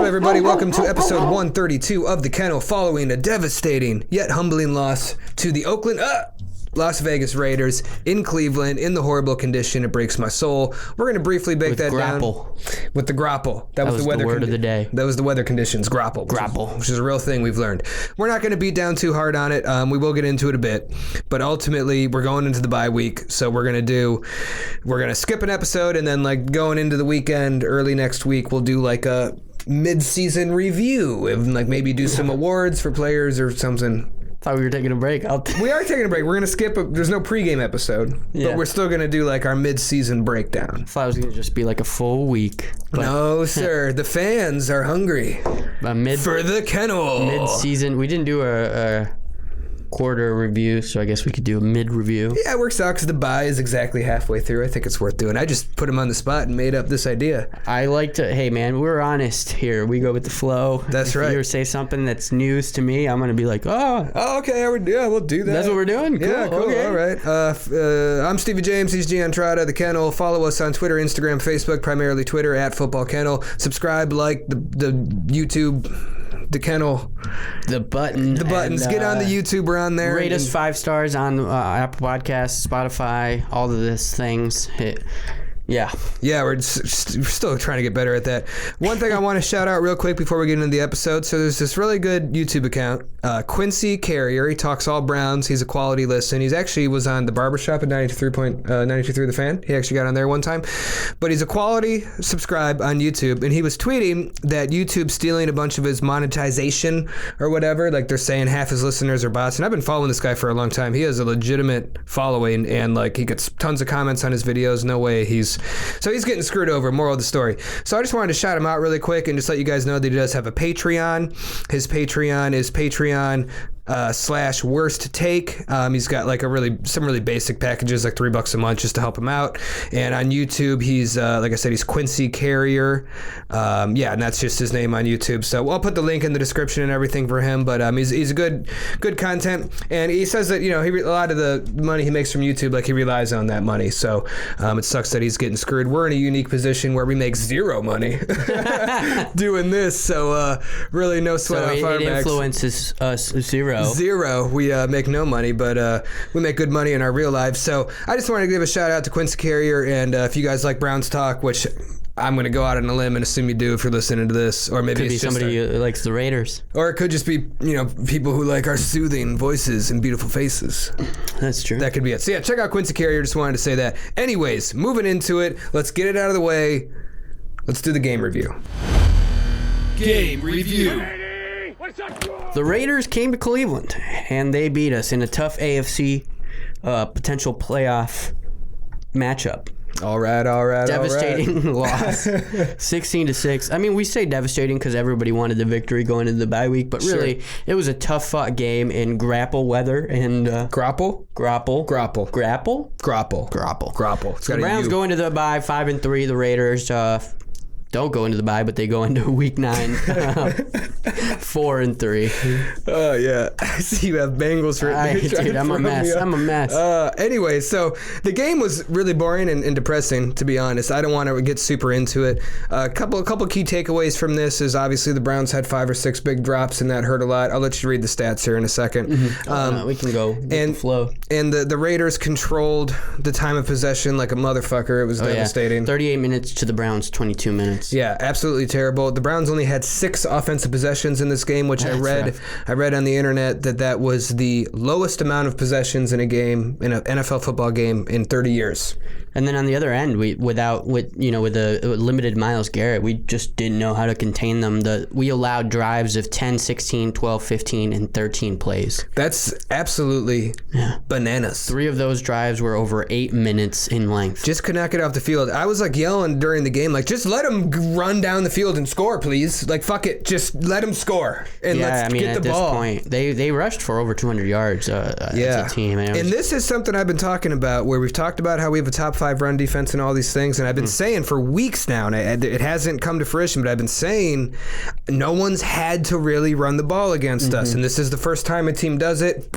everybody? Welcome to episode 132 of The Kennel, following a devastating yet humbling loss to the Las Vegas Raiders in Cleveland in the horrible condition. It breaks my soul. We're going to briefly break that grapple. down. With the grapple. That was the weather word of the day. That was the weather conditions. Grapple. Which is a real thing we've learned. We're not going to beat down too hard on it. We will get into it a bit. But ultimately, we're going into the bye week. So we're going to skip an episode, and then going into the weekend, early next week, we'll do a mid-season review and maybe do some awards for players or something. Thought we were taking a break. We are taking a break. We're going to skip. There's no pregame episode, but we're still going to do our mid-season breakdown. I thought it was going to just be a full week. No, sir. The fans are hungry for the Kennel. Mid-season. We didn't do a quarter review, so I guess we could do a mid-review. Yeah, it works out because the bye is exactly halfway through. I think it's worth doing. I just put him on the spot and made up this idea. I like to, hey man, we're honest here. We go with the flow. That's right. If you say something that's news to me, I'm going to be like, oh, okay, we'll do that. That's what we're doing? Cool. Yeah, cool. Okay. All right. I'm Stevie James. He's Gian Entrada, the Kennel. Follow us on Twitter, Instagram, Facebook, primarily Twitter, @FootballKennel. Subscribe, like the YouTube, the Kennel. The buttons. Get on the YouTube. We're on there. Rate us 5 stars on Apple Podcasts, Spotify, all of these things. Yeah, we're still trying to get better at that. One thing I want to shout out real quick before we get into the episode. So there's this really good YouTube account, Quincy Carrier. He talks all Browns. He's a quality listen. He's actually was on the Barbershop at 92.3 The Fan. He actually got on there one time. But he's a quality subscribe on YouTube. And he was tweeting that YouTube's stealing a bunch of his monetization or whatever. They're saying half his listeners are bots. And I've been following this guy for a long time. He has a legitimate following, and he gets tons of comments on his videos. No way he's getting screwed over. Moral of the story. So I just wanted to shout him out really quick and just let you guys know that he does have a Patreon. His Patreon is Patreon /worst take. He's got some really basic packages, $3 a month just to help him out. And on YouTube, he's like I said, he's Quincy Carrier. And that's just his name on YouTube. So I'll put the link in the description and everything for him. But he's a good content, and he says that a lot of the money he makes from YouTube, he relies on that money. So it sucks that he's getting screwed. We're in a unique position where we make zero money doing this. So really no sweat off our backs. It influences us zero. We make no money, but we make good money in our real lives. So I just wanted to give a shout out to Quincy Carrier, and if you guys like Browns talk, which I'm going to go out on a limb and assume you do if you're listening to this, or maybe could be somebody who likes the Raiders, or it could just be people who like our soothing voices and beautiful faces. That's true. That could be it. So yeah, check out Quincy Carrier. Just wanted to say that. Anyways, moving into it, let's get it out of the way. Let's do the game review. Game review. The Raiders came to Cleveland, and they beat us in a tough AFC potential playoff matchup. All right. Devastating loss, 16-6. I mean, we say devastating because everybody wanted the victory going into the bye week, but really, It was a tough fought game in grapple weather and grapple. The Browns go into the bye 5-3. The Raiders don't go into the bye, but they go into week 9 4-3. Oh yeah, I see you have Bengals written there. Dude, I'm a mess. Anyway, so the game was really boring and depressing, to be honest. I don't want to get super into it. A couple key takeaways from this is obviously the Browns had 5 or 6 big drops, and that hurt a lot. I'll let you read the stats here in a second. Mm-hmm. We can go with the flow. And the Raiders controlled the time of possession like a motherfucker. It was devastating. Yeah. 38 minutes to the Browns, 22 minutes. Yeah, absolutely terrible. The Browns only had 6 offensive possessions in this game, which I read on the internet that was the lowest amount of possessions in a game, in an NFL football game, in 30 years. And then on the other end, with the limited Myles Garrett, we just didn't know how to contain them. We allowed drives of 10, 16, 12, 15, and 13 plays. That's absolutely bananas. 3 of those drives were over 8 minutes in length. Just could not get off the field. I was yelling during the game, just let them run down the field and score, please. Fuck it, just let them score and let's get the ball. At this point, they rushed for over 200 yards as a team. And this is something I've been talking about, where we've talked about how we have a top 5 run defense and all these things, and I've been saying for weeks now, and it hasn't come to fruition, but I've been saying no one's had to really run the ball against us, and this is the first time a team does it.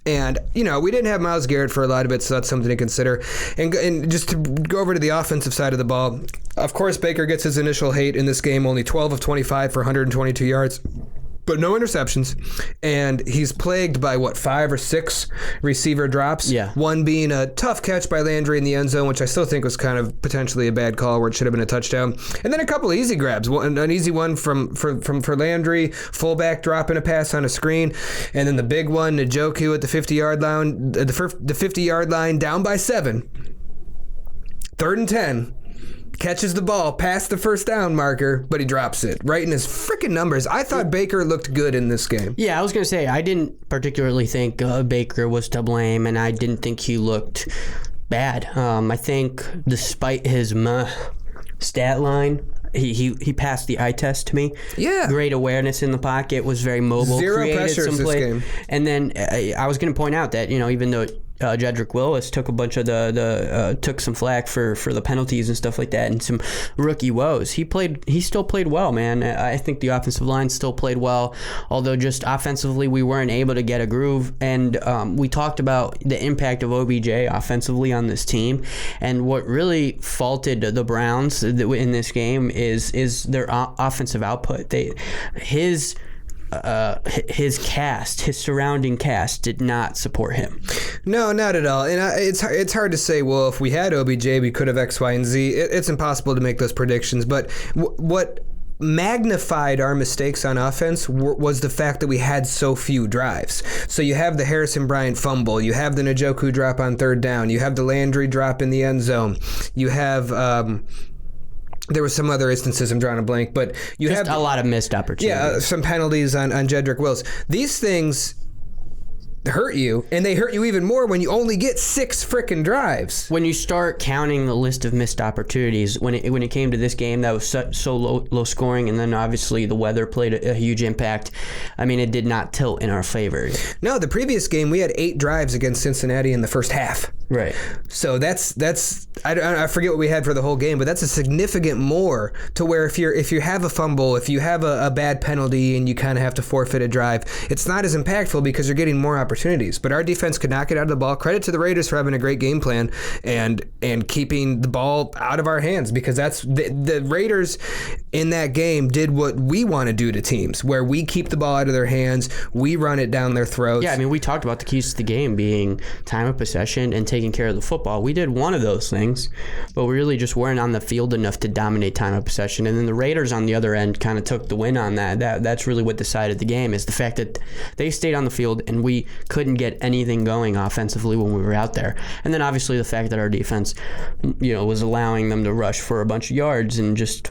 And, we didn't have Myles Garrett for a lot of it, so that's something to consider. And just to go over to the offensive side of the ball, of course, Baker gets his initial hate in this game, only 12 of 25 for 122 yards. But no interceptions, and he's plagued by 5 or 6 receiver drops. Yeah. One being a tough catch by Landry in the end zone, which I still think was kind of potentially a bad call, where it should have been a touchdown. And then a couple of easy grabs. An easy one for Landry, fullback dropping a pass on a screen, and then the big one, Njoku at the 50-yard line, the 50-yard line, down by 7, 3rd and 10. Catches the ball past the first down marker, but he drops it right in his freaking numbers. I thought Baker looked good in this game. Yeah, I was going to say, I didn't particularly think Baker was to blame, and I didn't think he looked bad. I think despite his stat line, he passed the eye test to me. Yeah. Great awareness in the pocket, was very mobile. Zero pressures this game. And then I was going to point out that, even though Jedrick Willis took a bunch of took some flack for the penalties and stuff like that, and some rookie woes. He still played well, man. I think the offensive line still played well, although just offensively we weren't able to get a groove. And we talked about the impact of OBJ offensively on this team, and what really faulted the Browns in this game is their offensive output. His surrounding cast did not support him. No, not at all. And it's hard to say, well, if we had OBJ, we could have X, Y, and Z. It's impossible to make those predictions. But what magnified our mistakes on offense was the fact that we had so few drives. So you have the Harrison Bryant fumble, you have the Njoku drop on 3rd down, you have the Landry drop in the end zone, you have there were some other instances, I'm drawing a blank, but you just have a lot of missed opportunities. Yeah, some penalties on Jedrick Wills. These things hurt you, and they hurt you even more when you only get 6 frickin' drives. When you start counting the list of missed opportunities, when it came to this game that was so low scoring, and then obviously the weather played a huge impact. I mean, it did not tilt in our favor. No, the previous game we had 8 drives against Cincinnati in the first half. Right. So that's I forget what we had for the whole game, but that's a significant more to where if you have a fumble, if you have a bad penalty and you kind of have to forfeit a drive, it's not as impactful because you're getting more opportunities. But our defense could not get out of the ball. Credit to the Raiders for having a great game plan and keeping the ball out of our hands, because that's the Raiders in that game did what we want to do to teams, where we keep the ball out of their hands, we run it down their throats. Yeah, I mean, we talked about the keys to the game being time of possession and taking care of the football. We did one of those things, but we really just weren't on the field enough to dominate time of possession. And then the Raiders on the other end kind of took the win on that. That's really what decided the game, is the fact that they stayed on the field and we couldn't get anything going offensively when we were out there. And then obviously the fact that our defense, was allowing them to rush for a bunch of yards and just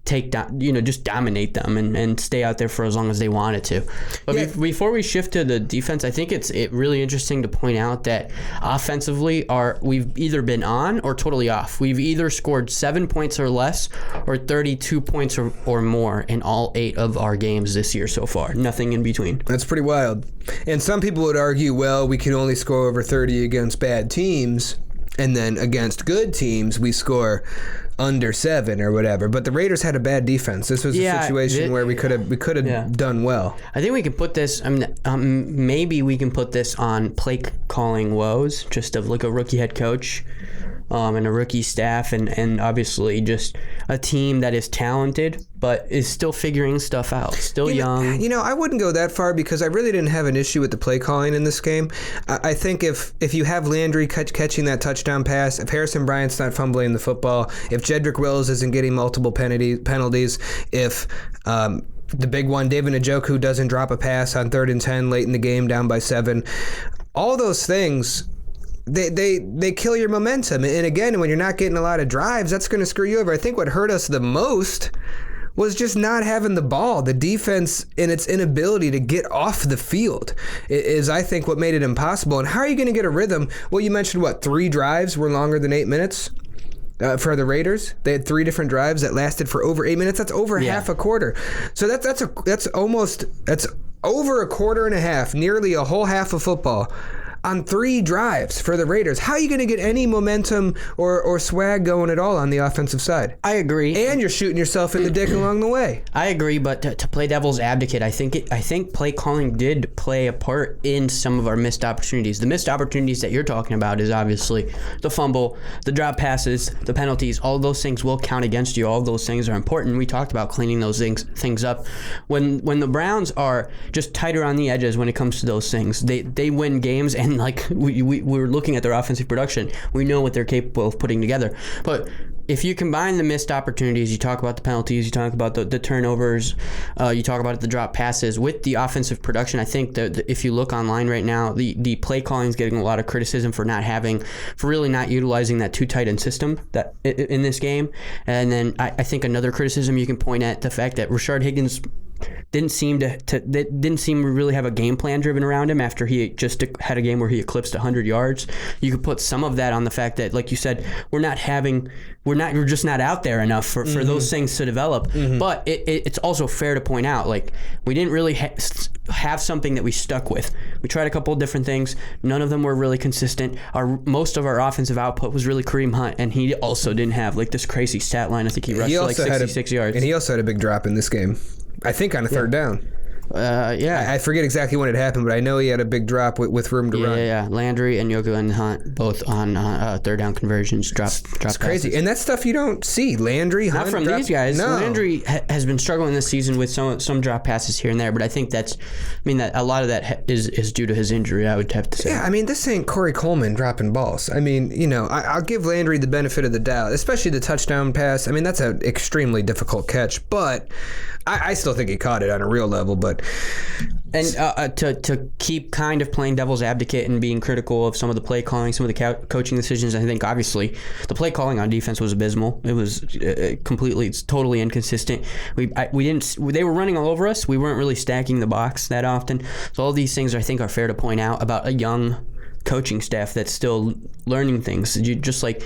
take down, just dominate them and stay out there for as long as they wanted to. But yeah. Before we shift to the defense, I think it's really interesting to point out that offensively we've either been on or totally off. We've either scored 7 points or less or 32 points or more in all 8 of our games this year so far. Nothing in between. That's pretty wild. And some people would argue, well, we can only score over 30 against bad teams, and then against good teams we score under 7 or whatever. But the Raiders had a bad defense. This was a situation where we could have done well. I think we can put this. Maybe we can put this on play calling woes, just of like a rookie head coach. And a rookie staff, and obviously just a team that is talented but is still figuring stuff out, still young. I wouldn't go that far, because I really didn't have an issue with the play calling in this game. I think if you have Landry catching that touchdown pass, if Harrison Bryant's not fumbling the football, if Jedrick Wills isn't getting multiple penalties, if the big one, David Njoku, doesn't drop a pass on 3rd and 10 late in the game down by 7, all those things, They kill your momentum. And again, when you're not getting a lot of drives, that's going to screw you over. I think what hurt us the most was just not having the ball. The defense and its inability to get off the field is, I think, what made it impossible. And how are you going to get a rhythm? Well, you mentioned, 3 drives were longer than 8 minutes? For the Raiders, they had 3 different drives that lasted for over 8 minutes. That's over half a quarter. So that's over a quarter and a half, nearly a whole half of football on 3 drives for the Raiders. How are you going to get any momentum or swag going at all on the offensive side? I agree. And you're shooting yourself in the dick along the way. I agree, but to play devil's advocate, I think play calling did play a part in some of our missed opportunities. The missed opportunities that you're talking about is obviously the fumble, the drop passes, the penalties. All those things will count against you. All those things are important. We talked about cleaning those things up. When the Browns are just tighter on the edges when it comes to those things, they win games. And like we're looking at their offensive production, we know what they're capable of putting together. But if you combine the missed opportunities, you talk about the penalties, you talk about the turnovers, you talk about the drop passes, with the offensive production, I think that if you look online right now, the play calling is getting a lot of criticism for really not utilizing that too tight end system that in this game. And then I think another criticism you can point at the fact that Rashard Higgins didn't seem to really have a game plan driven around him after he just had a game where he eclipsed 100 yards. You could put some of that on the fact that, like you said, we're just not out there enough for those things to develop. Mm-hmm. But it's also fair to point out, like, we didn't really have something that we stuck with. We tried a couple of different things. None of them were really consistent. Most of our offensive output was really Kareem Hunt, and he also didn't have like this crazy stat line. I think he rushed like 66 yards. And he also had a big drop in this game, I think on a third down. I forget exactly when it happened, but I know he had a big drop with room to run. Yeah. Landry and Yogo and Hunt both on third down conversions. Drop. It's crazy, passes. And that's stuff you don't see. Landry, Hunt, not from these guys. No. Landry has been struggling this season with some drop passes here and there, but I think that a lot of that is due to his injury, I would have to say. Yeah, I mean, this ain't Corey Coleman dropping balls. I mean, I'll give Landry the benefit of the doubt, especially the touchdown pass. I mean, that's an extremely difficult catch, but I still think he caught it on a real level. But to keep kind of playing devil's advocate and being critical of some of the play calling, some of the coaching decisions, I think obviously the play calling on defense was abysmal. It was totally inconsistent. They were running all over us. We weren't really stacking the box that often. So all these things I think are fair to point out about a young coaching staff that's still learning things. Just like,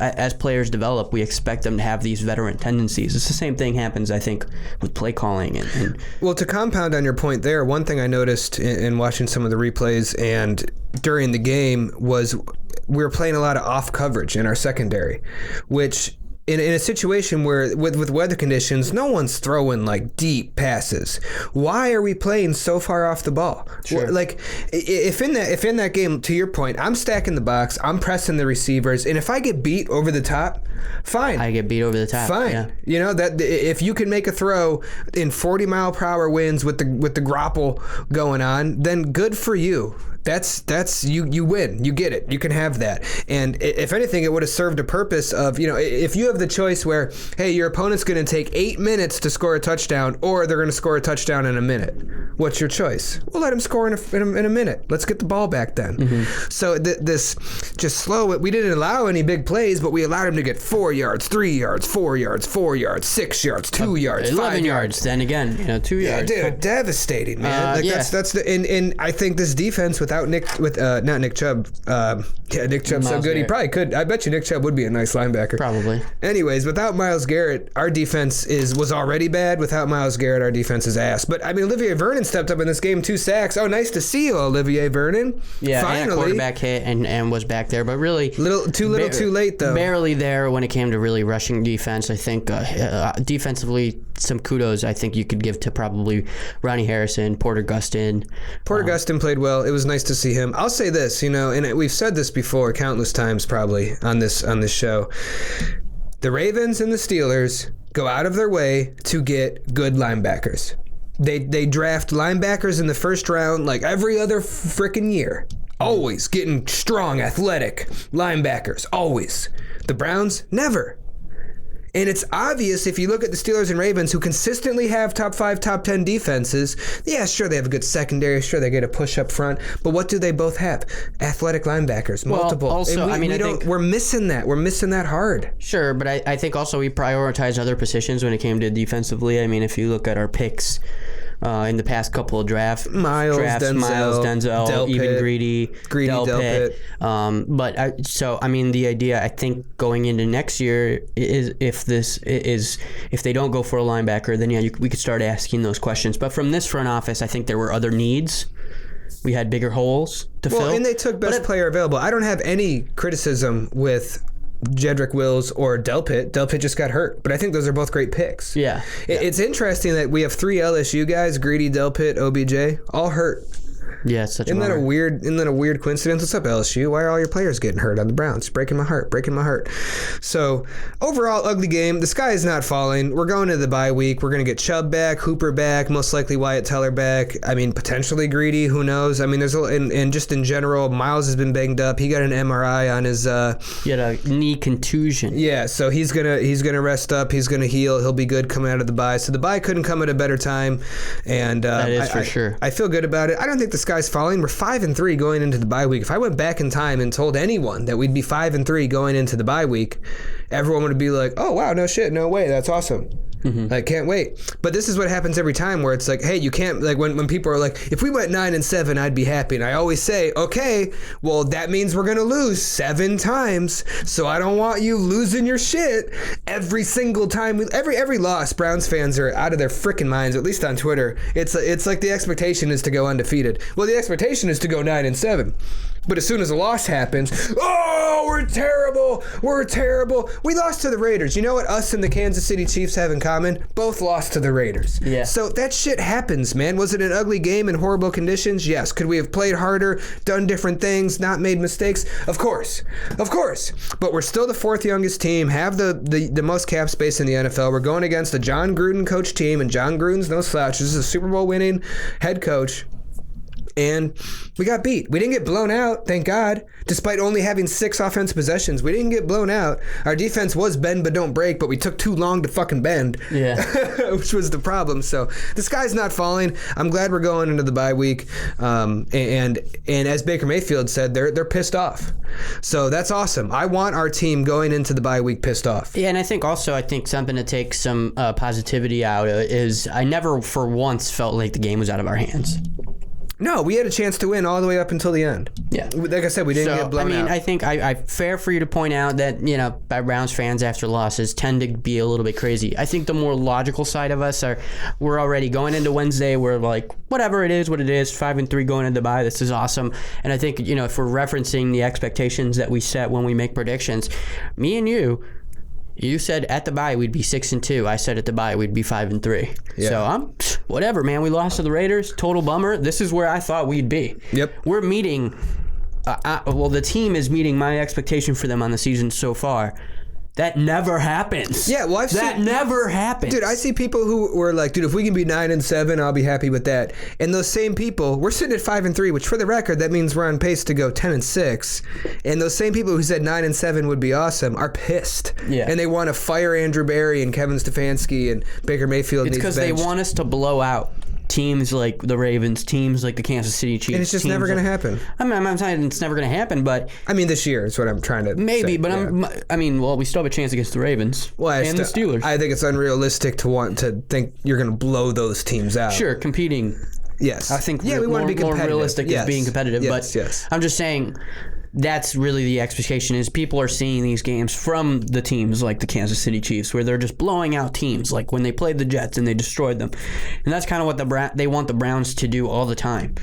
as players develop, we expect them to have these veteran tendencies. It's the same thing happens, I think, with play calling. Well, to compound on your point there, one thing I noticed in watching some of the replays and during the game was we were playing a lot of off coverage in our secondary, which in a situation where with weather conditions, no one's throwing like deep passes. Why are we playing so far off the ball? Sure. Like if in that game, to your point, I'm stacking the box, I'm pressing the receivers, and if I get beat over the top, fine. I get beat over the top. Fine. Yeah. That if you can make a throw in 40-mile-per-hour winds with the grapple going on, then good for you. That's you win. You get it. You can have that. And if anything, it would have served a purpose of, if you have the choice where, hey, your opponent's going to take 8 minutes to score a touchdown, or they're going to score a touchdown in a minute. What's your choice? We'll let them score in a minute. Let's get the ball back then. Mm-hmm. So this just slow it. We didn't allow any big plays, but we allowed them to get 4 yards, 3 yards, 4 yards, 4 yards, 6 yards, 2 yards, 11 5 yards. Then again, 2 yards. Yeah, dude, devastating, man. That's the and I think this defense without Nick Chubb. Nick Chubb's so good. He probably could. I bet you Nick Chubb would be a nice linebacker. Probably. Anyways, without Myles Garrett, our defense was already bad. Without Myles Garrett, our defense is ass. But I mean, Olivier Vernon stepped up in this game, 2 sacks. Oh, nice to see you, Olivier Vernon. Yeah, finally. And a quarterback hit and was back there, but really too late though. Barely there when it came to really rushing defense. I think defensively, some kudos I think you could give to probably Ronnie Harrison, Porter Gustin. Gustin played well. It was nice to see him. I'll say this, and we've said this before countless times probably on this show. The Ravens and the Steelers go out of their way to get good linebackers. They draft linebackers in the first round like every other freaking year. Always getting strong, athletic linebackers. Always. The Browns, never. And it's obvious if you look at the Steelers and Ravens, who consistently have top 5, top 10 defenses. Yeah, sure, they have a good secondary. Sure, they get a push up front. But what do they both have? Athletic linebackers, multiple. Well, also, I think we're missing that. We're missing that hard. Sure, but I think also we prioritize other positions when it came to defensively. I mean, if you look at our picks in the past couple of drafts, Miles, Denzel, even Greedy, Delpit. The idea I think going into next year is if they don't go for a linebacker, then we could start asking those questions. But from this front office, I think there were other needs We had bigger holes to fill. Well, and they took best player available. I don't have any criticism with Jedrick Wills or Delpit. Delpit just got hurt, but I think those are both great picks. Yeah. It's interesting that we have 3 LSU guys, Greedy, Delpit, OBJ, all hurt. Yeah, it's such Isn't that a weird coincidence? What's up, LSU? Why are all your players getting hurt on the Browns? Breaking my heart. So, overall, ugly game. The sky is not falling. We're going to the bye week. We're going to get Chubb back, Hooper back, most likely Wyatt Teller back. I mean, potentially Greedy. Who knows? I mean, and just in general, Miles has been banged up. He got an MRI on his. He had a knee contusion. Yeah, so he's gonna rest up. He's gonna heal. He'll be good coming out of the bye. So the bye couldn't come at a better time, and that is for sure. I feel good about it. I don't think the sky's falling. We're 5-3 going into the bye week. If I went back in time and told anyone that we'd be 5-3 going into the bye week, everyone would be like, "Oh wow, no shit, no way, that's awesome." I can't wait. But this is what happens every time where it's like, hey, you can't, like when people are like, if we went 9-7, I'd be happy. And I always say, okay, well, that means we're going to lose 7 times. So I don't want you losing your shit every single time. Every loss, Browns fans are out of their freaking minds, at least on Twitter. It's like the expectation is to go undefeated. Well, the expectation is to go 9-7. But as soon as a loss happens, oh, we're terrible. We lost to the Raiders. You know what us and the Kansas City Chiefs have in common? Both lost to the Raiders. Yeah. So that shit happens, man. Was it an ugly game in horrible conditions? Yes. Could we have played harder, done different things, not made mistakes? Of course. But we're still the 4th youngest team, have the most cap space in the NFL. We're going against a John Gruden coach team, and John Gruden's no slouch. This is a Super Bowl winning head coach. And we got beat. We didn't get blown out, thank God. Despite only having 6 offensive possessions, we didn't get blown out. Our defense was bend but don't break, but we took too long to fucking bend. Yeah. Which was the problem. So the sky's not falling. I'm glad we're going into the bye week. And as Baker Mayfield said, they're pissed off. So that's awesome. I want our team going into the bye week pissed off. Yeah, and I think something to take some positivity out is I never for once felt like the game was out of our hands. No, we had a chance to win all the way up until the end. Yeah. Like I said, we didn't get blown out. I think I fair for you to point out that, Browns fans after losses tend to be a little bit crazy. I think the more logical side of us we're already going into Wednesday. We're like, whatever it is, what it is, 5-3 going into the bye. This is awesome. And I think, if we're referencing the expectations that we set when we make predictions, me and you said at the bye we'd be 6-2. I said at the bye we'd be 5-3. Yeah. So whatever, man. We lost to the Raiders. Total bummer. This is where I thought we'd be. Yep. We're meeting. The team is meeting my expectation for them on the season so far. That never happens. Yeah, well, that never happens. Dude, I see people who were like, dude, if we can be 9-7, I'll be happy with that. And those same people, we're sitting at 5-3, which for the record, that means we're on pace to go 10-6. And those same people who said 9-7 would be awesome are pissed. Yeah. And they want to fire Andrew Berry and Kevin Stefanski and Baker Mayfield. It's because they want us to blow out teams like the Ravens, teams like the Kansas City Chiefs. And it's just never going to happen. I'm not saying it's never going to happen, but... I mean, this year is what I'm trying to say. But yeah. We still have a chance against the Ravens and the Steelers. I think it's unrealistic to want to think you're going to blow those teams out. Sure, competing. Yes. I think we want to be competitive. More realistic is being competitive. Yes. I'm just saying... That's really the expectation is people are seeing these games from the teams like the Kansas City Chiefs where they're just blowing out teams like when they played the Jets and they destroyed them. And that's kind of what they want the Browns to do all the time.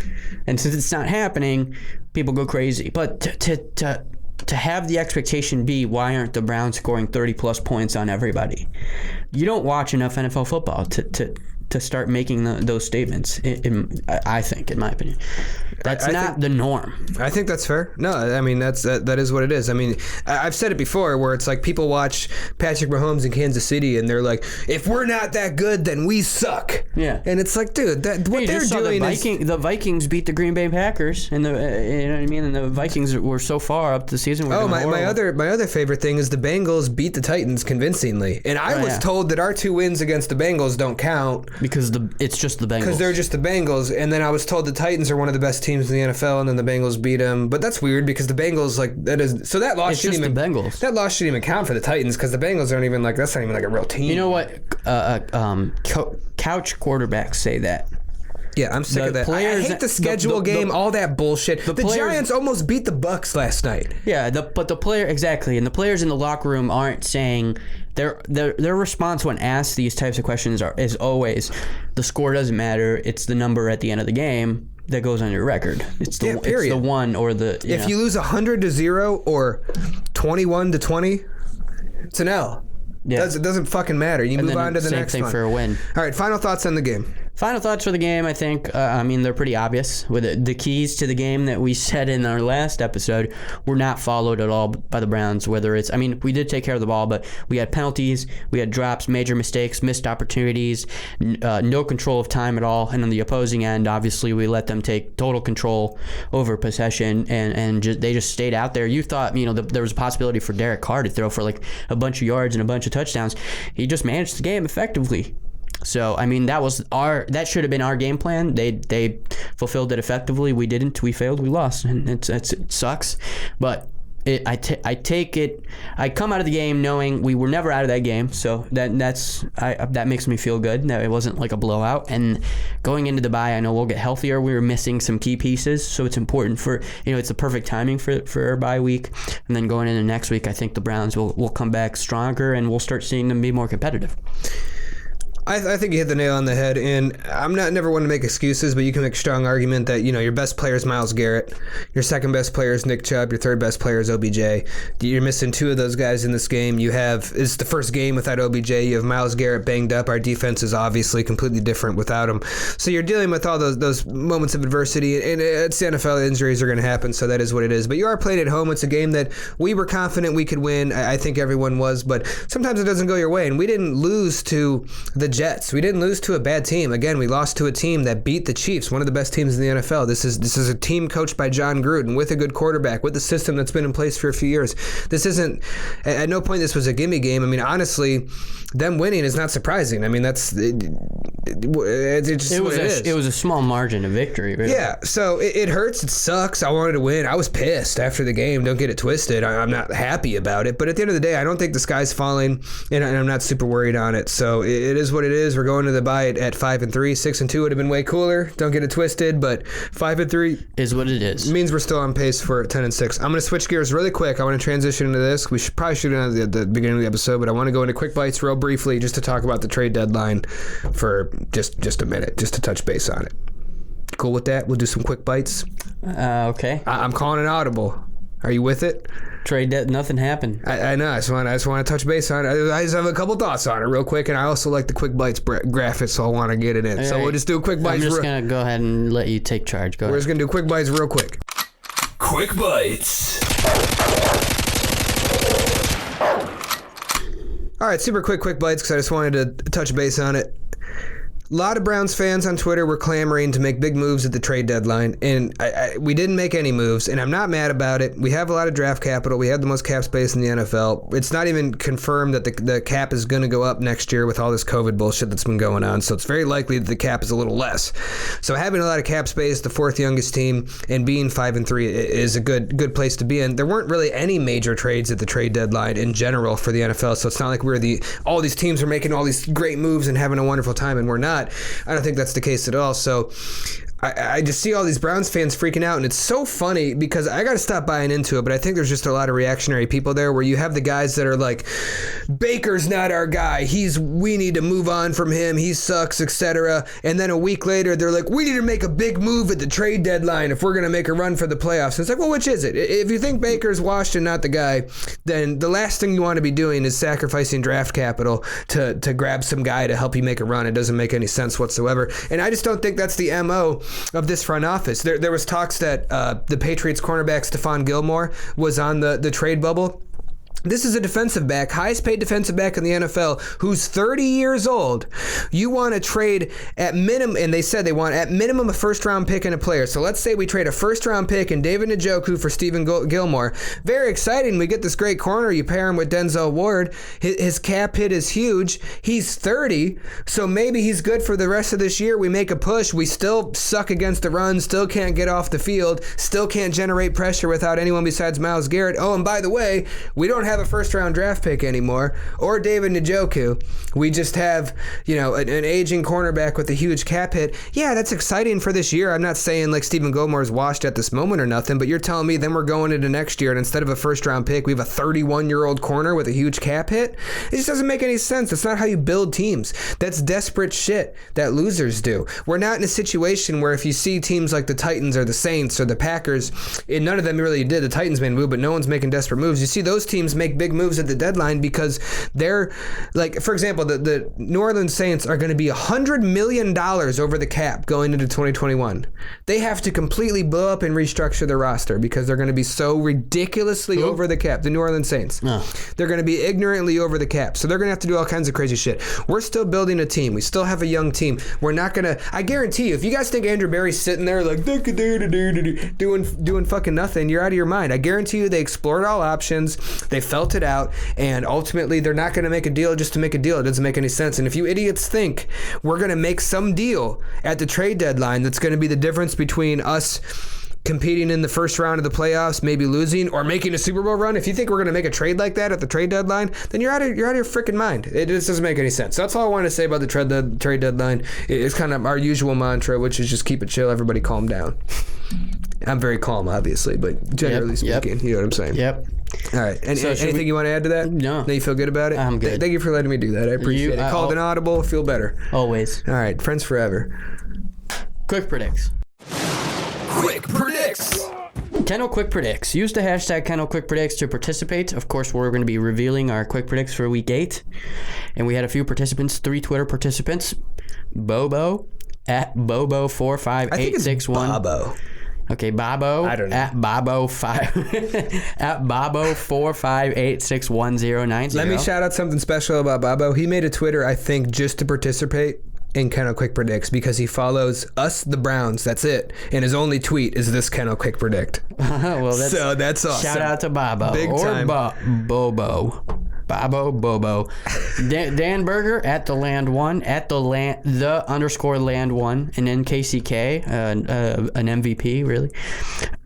And since it's not happening, people go crazy. But to have the expectation be why aren't the Browns scoring 30-plus points on everybody? You don't watch enough NFL football to start making those statements, I think, in my opinion. That's not the norm. I think that's fair. No, I mean, that is what it is. I mean, I've said it before where it's like people watch Patrick Mahomes in Kansas City and they're like, if we're not that good, then we suck. Yeah. And it's like, dude, what they're doing is... The Vikings beat the Green Bay Packers, and you know what I mean? And the Vikings were so far up the season. My other favorite thing is the Bengals beat the Titans convincingly. And I was told that our 2 wins against the Bengals don't count. Because it's just the Bengals. Because they're just the Bengals. And then I was told the Titans are one of the best teams in the NFL, and then the Bengals beat them. But that's weird because the Bengals, that loss shouldn't even... the Bengals. That loss shouldn't even count for the Titans because the Bengals aren't even that's not even a real team. You know what? Couch quarterbacks say that. Yeah, I'm sick of that. I hate the schedule game, all that bullshit. The Giants almost beat the Bucks last night. Yeah, but the player exactly, and the players in the locker room aren't saying their response when asked these types of questions is always the score doesn't matter. It's the number at the end of the game. that goes on your record. It's the period. It's the one or the. If you lose 100-0 or 21-20, it's an L. Yeah. It doesn't fucking matter. You move on to the next one. Same thing for a win. All right, final thoughts on the game. Final thoughts for the game, I think, they're pretty obvious. With the keys to the game that we said in our last episode were not followed at all by the Browns, whether it's, we did take care of the ball, but we had penalties, we had drops, major mistakes, missed opportunities, no control of time at all. And on the opposing end, obviously, we let them take total control over possession, and they just stayed out there. You thought, there was a possibility for Derek Carr to throw for like a bunch of yards and a bunch of touchdowns. He just managed the game effectively. So, that should have been our game plan. They fulfilled it effectively. We didn't. We failed. We lost. And it sucks. But I come out of the game knowing we were never out of that game. So that makes me feel good. That it wasn't like a blowout. And going into the bye, I know we'll get healthier. We were missing some key pieces. So it's important for, it's the perfect timing for our bye week. And then going into next week, I think the Browns will come back stronger and we'll start seeing them be more competitive. I think you hit the nail on the head, and I'm never one to make excuses, but you can make a strong argument that, your best player is Myles Garrett, your second best player is Nick Chubb, your third best player is OBJ. You're missing two of those guys in this game. It's the first game without OBJ. You have Myles Garrett banged up. Our defense is obviously completely different without him. So you're dealing with all those moments of adversity, and it's the NFL. Injuries are going to happen, so that is what it is. But you are playing at home. It's a game that we were confident we could win. I think everyone was, but sometimes it doesn't go your way, and we didn't lose to the Jets. We didn't lose to a bad team. Again, we lost to a team that beat the Chiefs, one of the best teams in the NFL. This is a team coached by John Gruden with a good quarterback, with a system that's been in place for a few years. This isn't, at no point this was a gimme game. Honestly, them winning is not surprising. It's just what it is. It was a small margin of victory, really. Yeah, so it hurts. It sucks. I wanted to win. I was pissed after the game. Don't get it twisted. I'm not happy about it. But at the end of the day, I don't think the sky's falling, and I'm not super worried on it. So it is what it is. We're going to the bye at 5-3. 6-2 would have been way cooler. Don't get it twisted. But 5-3 is what it is. Means we're still on pace for 10-6. I'm going to switch gears really quick. I want to transition into this. We should probably shoot it at the beginning of the episode, but I want to go into quick bites real briefly just to talk about the trade deadline for just a minute, just to touch base on it. Cool with that? We'll do some quick bites. Okay. I'm calling an audible. Are you with it? Trade debt, nothing happened. I know. I just want to touch base on it. I just have a couple thoughts on it real quick, and I also like the quick bites graphics, so I want to get it in. So we'll just do quick bites. I'm just going to go ahead and let you take charge. We're just going to do quick bites real quick. Quick bites. All right, super quick bites because I just wanted to touch base on it. A lot of Browns fans on Twitter were clamoring to make big moves at the trade deadline, and we didn't make any moves, and I'm not mad about it. We have a lot of draft capital. We have the most cap space in the NFL. It's not even confirmed that the cap is going to go up next year with all this COVID bullshit that's been going on, so it's very likely that the cap is a little less. So having a lot of cap space, the fourth youngest team, and being 5-3 is a good place to be in. There weren't really any major trades at the trade deadline in general for the NFL, so it's not like all these teams are making all these great moves and having a wonderful time, and we're not. I don't think that's the case at all. So I just see all these Browns fans freaking out, and it's so funny because I got to stop buying into it, but I think there's just a lot of reactionary people there where you have the guys that are like, Baker's not our guy. We need to move on from him. He sucks, etc. And then a week later, they're like, we need to make a big move at the trade deadline if we're going to make a run for the playoffs. And it's like, well, which is it? If you think Baker's washed and not the guy, then the last thing you want to be doing is sacrificing draft capital to grab some guy to help you make a run. It doesn't make any sense whatsoever. And I just don't think that's the MO of this front office. There was talks that the Patriots cornerback Stephon Gilmore was on the trade bubble. This is a defensive back, highest paid defensive back in the NFL, who's 30 years old. You want to trade at minimum, and they said they want at minimum a first-round pick and a player. So let's say we trade a first-round pick and David Njoku for Stephen Gilmore. Very exciting. We get this great corner. You pair him with Denzel Ward. His cap hit is huge. He's 30, so maybe he's good for the rest of this year. We make a push. We still suck against the run, still can't get off the field, still can't generate pressure without anyone besides Myles Garrett. Oh, and by the way, we don't have have a first-round draft pick anymore, or David Njoku. We just have, an aging cornerback with a huge cap hit. Yeah, that's exciting for this year. I'm not saying like Stephen Gilmore's washed at this moment or nothing, but you're telling me then we're going into next year, and instead of a first-round pick, we have a 31-year-old corner with a huge cap hit? It just doesn't make any sense. That's not how you build teams. That's desperate shit that losers do. We're not in a situation where if you see teams like the Titans or the Saints or the Packers, and none of them really did. The Titans made a move, but no one's making desperate moves. You see those teams make big moves at the deadline because they're, like, for example, the New Orleans Saints are going to be $100 million over the cap going into 2021. They have to completely blow up and restructure their roster because they're going to be so ridiculously over the cap. The New Orleans Saints. They're going to be ignorantly over the cap. So they're going to have to do all kinds of crazy shit. We're still building a team. We still have a young team. We're not going to, I guarantee you, if you guys think Andrew Berry's sitting there like doing fucking nothing, you're out of your mind. I guarantee you they explored all options. They felt it out. And ultimately, they're not going to make a deal just to make a deal. It doesn't make any sense. And if you idiots think we're going to make some deal at the trade deadline that's going to be the difference between us competing in the first round of the playoffs, maybe losing, or making a Super Bowl run, if you think we're going to make a trade like that at the trade deadline, then you're out of your freaking mind. It just doesn't make any sense. So that's all I want to say about the trade deadline. It's kind of our usual mantra, which is just keep it chill, everybody calm down. I'm very calm, obviously, but generally speaking, you know what I'm saying? Yep. All right. Anything you want to add to that? No. You feel good about it? I'm good. Thank you for letting me do that. I appreciate it. Called an audible. Feel better. Always. All right. Friends forever. Quick predicts. Quick predicts. Kennel Quick Predicts. Use the hashtag Kennel Quick Predicts to participate. Of course, we're going to be revealing our Quick Predicts for Week 8. And we had a few participants, 3 Twitter participants. Bobo, at Bobo45861. I think it's Bobo. Okay, Bobo. I don't know. At Bobo5 at Bobo4586190. Let me shout out something special about Bobo. He made a Twitter, I think, just to participate in Kennel Quick Predicts because he follows us, the Browns. That's it. And his only tweet is this Kennel Quick Predict. Well, that's awesome. Shout out to Bobo. Big time. Bobo. Bobo. Dan Berger at the Land One, at the _Land One, and then KCK, an MVP really,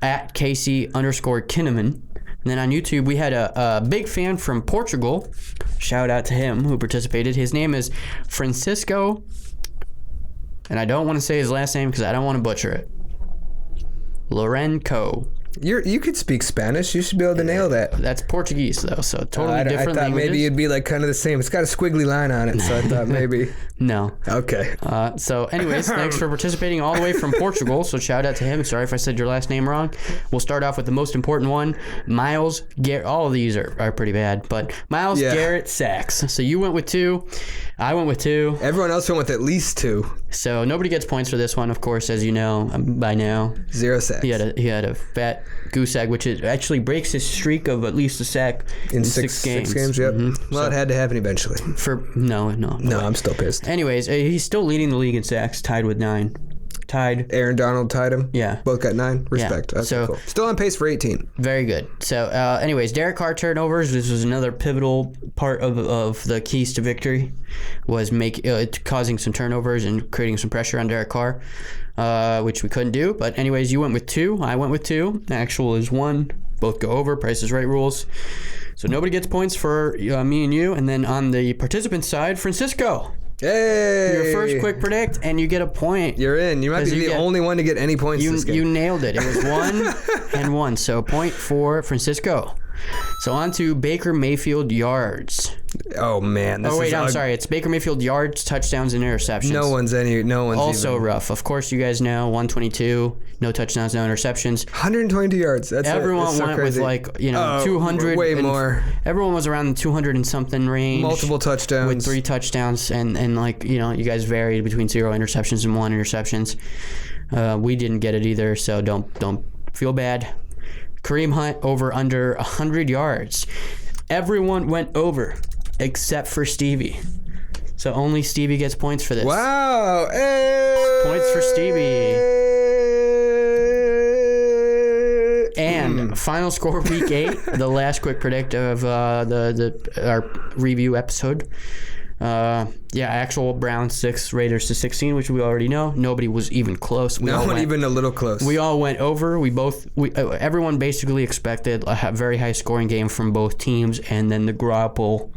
at KC_Kinnaman. And then on YouTube we had a big fan from Portugal. Shout out to him who participated. His name is Francisco, and I don't want to say his last name because I don't want to butcher it. Lorenco. You could speak Spanish. You should be able to nail that. That's Portuguese, though, so totally different I thought languages. maybe it'd be like kind of the same. It's got a squiggly line on it, so I thought maybe. No. Okay. So anyways, thanks for participating all the way from Portugal. So shout out to him. Sorry if I said your last name wrong. We'll start off with the most important one. Miles Garrett. All of these are pretty bad, but Miles Garrett sacks. So you went with 2. I went with 2. Everyone else went with at least 2. So nobody gets points for this one, of course, as you know by now. 0 sacks. He had a fat goose egg, which actually breaks his streak of at least a sack in 6 games. 6 games, yep. Mm-hmm. Well, it had to happen eventually. No, I'm still pissed. Anyways, he's still leading the league in sacks, tied with 9. Aaron Donald tied him. Yeah. Both got 9. Respect. Yeah. So cool. Still on pace for 18. Very good. So, anyways, Derek Carr turnovers. This was another pivotal part of the keys to victory, was causing some turnovers and creating some pressure on Derek Carr, which we couldn't do. But anyways, you went with 2. I went with 2. Actual is 1. Both go over. Price is Right rules. So nobody gets points for me and you. And then on the participant side, Francisco. Hey! Your first quick predict, and you get a point. You're in. You might be the only one to get any points this game. You nailed it. It was 1 and 1. So point for Francisco. So on to Baker Mayfield yards. Oh man! I'm sorry. It's Baker Mayfield yards, touchdowns, and interceptions. No one's also even rough. Of course, you guys know 122, no touchdowns, no interceptions. 122 yards. Everyone so went crazy. with 200. Way more. Everyone was around the 200 and something range. Multiple touchdowns with 3 touchdowns, and you guys varied between 0 interceptions and 1 interceptions. We didn't get it either, so don't feel bad. Kareem Hunt over under 100 yards. Everyone went over except for Stevie. So only Stevie gets points for this. Wow. Hey. Points for Stevie. And final score week 8, the last quick predict of our review episode. Actual Browns 6, Raiders to 16, which we already know. Nobody was even close. No one even a little close. We all went over. Everyone basically expected a very high scoring game from both teams, and then the grapple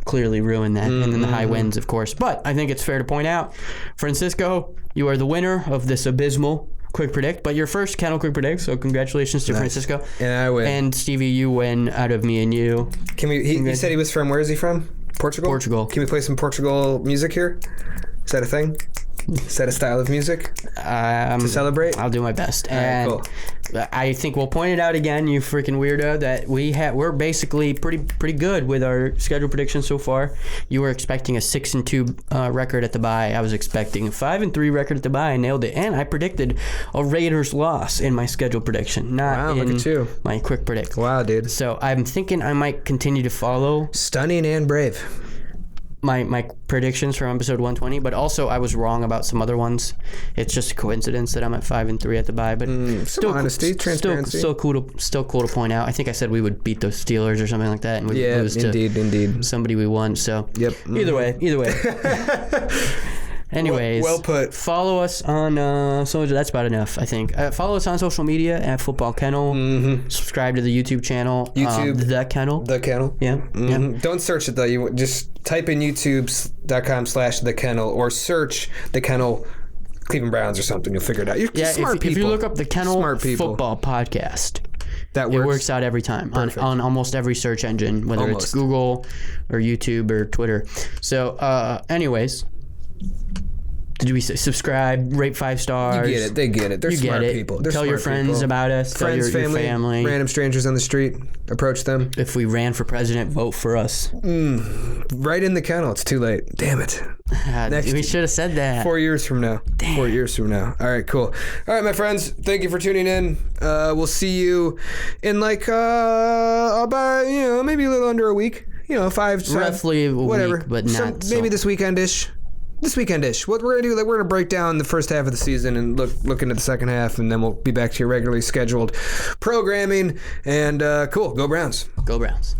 clearly ruined that, and then the high winds, of course. But I think it's fair to point out, Francisco, you are the winner of this abysmal Quick Predict, but your first Kennel Quick Predict, so congratulations to Francisco. And I win. And Stevie, you win out of me and you. He said he was from, where is he from? Portugal? Portugal. Can we play some Portugal music here? Is that a thing? Is that a style of music to celebrate? I'll do my best. And cool. I think we'll point it out again, you freaking weirdo, that we're basically pretty good with our schedule predictions so far. You were expecting a 6-2 record at the bye. I was expecting a 5-3 record at the bye. I nailed it, and I predicted a Raiders loss in my schedule prediction, not in my quick predict. Wow, dude. So I'm thinking I might continue to follow. Stunning and brave. My predictions from episode 120, but also I was wrong about some other ones. It's just a coincidence that I'm at 5-3 at the bye, but still honesty, transparency. Still cool to point out. I think I said we would beat the Steelers or something like that, and we'd lose indeed. somebody we won. So Either way. Anyways, well put. Follow us on so that's about enough, I think. Follow us on social media at Football Kennel. Subscribe to the YouTube channel. The Kennel. The Kennel. Yeah. Don't search it though. You just type in youtube.com/The Kennel or search The Kennel Cleveland Browns or something. You'll figure it out. You're smart people. If you look up The Kennel Football Podcast, it works out every time on almost every search engine, whether it's Google or YouTube or Twitter. So, anyways. Did we say subscribe, rate 5 stars? You get it. They get it. They're smart people. Tell your friends about us. Friends, tell your family. Random strangers on the street. Approach them. If we ran for president, vote for us. Right in the kennel. It's too late. Damn it. We should have said that. 4 years from now. Damn. 4 years from now. All right, cool. All right, my friends. Thank you for tuning in. We'll see you in about maybe a little under a week. 5, roughly a whatever. Week, but not maybe this weekend-ish. What we're gonna do, we're gonna break down the first half of the season and look into the second half, and then we'll be back to your regularly scheduled programming. And cool, go Browns. Go Browns.